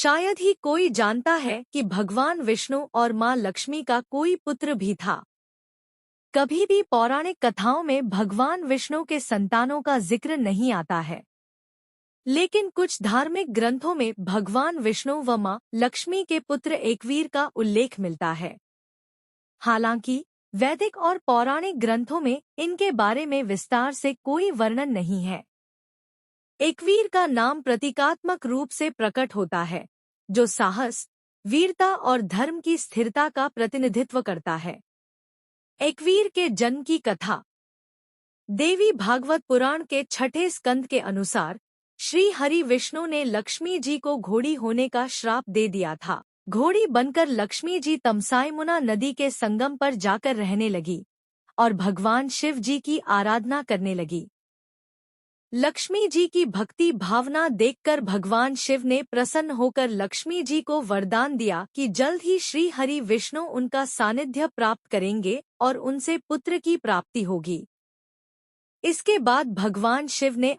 शायद ही कोई जानता है कि भगवान विष्णु और मां लक्ष्मी का कोई पुत्र भी था। कभी भी पौराणिक कथाओं में भगवान विष्णु के संतानों का जिक्र नहीं आता है, लेकिन कुछ धार्मिक ग्रंथों में भगवान विष्णु व मां लक्ष्मी के पुत्र एकवीर का उल्लेख मिलता है। हालांकि वैदिक और पौराणिक ग्रंथों में इनके बारे में विस्तार से कोई वर्णन नहीं है। एकवीर का नाम प्रतीकात्मक रूप से प्रकट होता है, जो साहस, वीरता और धर्म की स्थिरता का प्रतिनिधित्व करता है। एकवीर के जन्म की कथा। देवी भागवत पुराण के 6ठे स्कंद के अनुसार श्री हरि विष्णु ने लक्ष्मी जी को घोड़ी होने का श्राप दे दिया था। घोड़ी बनकर लक्ष्मी जी तमसायमुना नदी के संगम पर जाकर रहने लगी और भगवान शिव जी की आराधना करने लगी। लक्ष्मी जी की भक्ति भावना देखकर भगवान शिव ने प्रसन्न होकर लक्ष्मी जी को वरदान दिया कि जल्द ही श्री हरि विष्णु उनका सानिध्य प्राप्त करेंगे और उनसे पुत्र की प्राप्ति होगी। इसके बाद भगवान शिव ने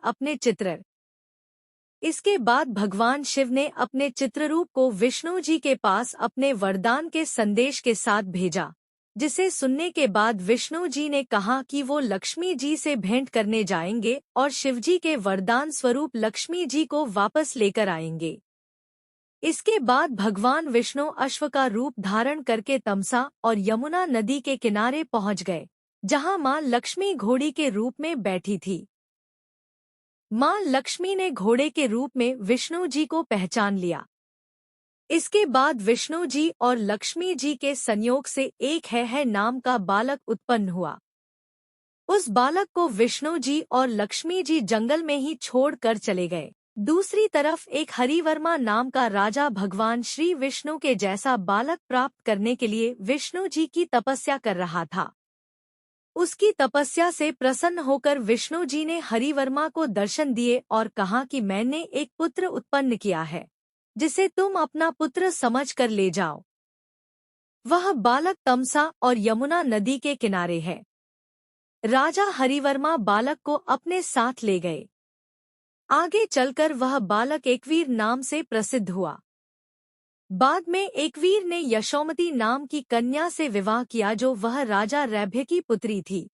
अपने चित्ररूप को विष्णु जी के पास अपने वरदान के संदेश के साथ भेजा, जिसे सुनने के बाद विष्णु जी ने कहा कि वो लक्ष्मी जी से भेंट करने जाएंगे और शिवजी के वरदान स्वरूप लक्ष्मी जी को वापस लेकर आएंगे। इसके बाद भगवान विष्णु अश्व का रूप धारण करके तमसा और यमुना नदी के किनारे पहुंच गए, जहां मां लक्ष्मी घोड़ी के रूप में बैठी थी। मां लक्ष्मी ने घोड़े के रूप में विष्णु जी को पहचान लिया। इसके बाद विष्णु जी और लक्ष्मी जी के संयोग से एक है नाम का बालक उत्पन्न हुआ। उस बालक को विष्णु जी और लक्ष्मी जी जंगल में ही छोड़ कर चले गए। दूसरी तरफ एक हरिवर्मा नाम का राजा भगवान श्री विष्णु के जैसा बालक प्राप्त करने के लिए विष्णु जी की तपस्या कर रहा था। उसकी तपस्या से प्रसन्न होकर विष्णु जी ने हरिवर्मा को दर्शन दिए और कहा कि मैंने एक पुत्र उत्पन्न किया है, जिसे तुम अपना पुत्र समझकर ले जाओ। वह बालक तमसा और यमुना नदी के किनारे है। राजा हरिवर्मा बालक को अपने साथ ले गए। आगे चलकर वह बालक एकवीर नाम से प्रसिद्ध हुआ। बाद में एकवीर ने यशोमती नाम की कन्या से विवाह किया, जो वह राजा रैभ्य की पुत्री थी।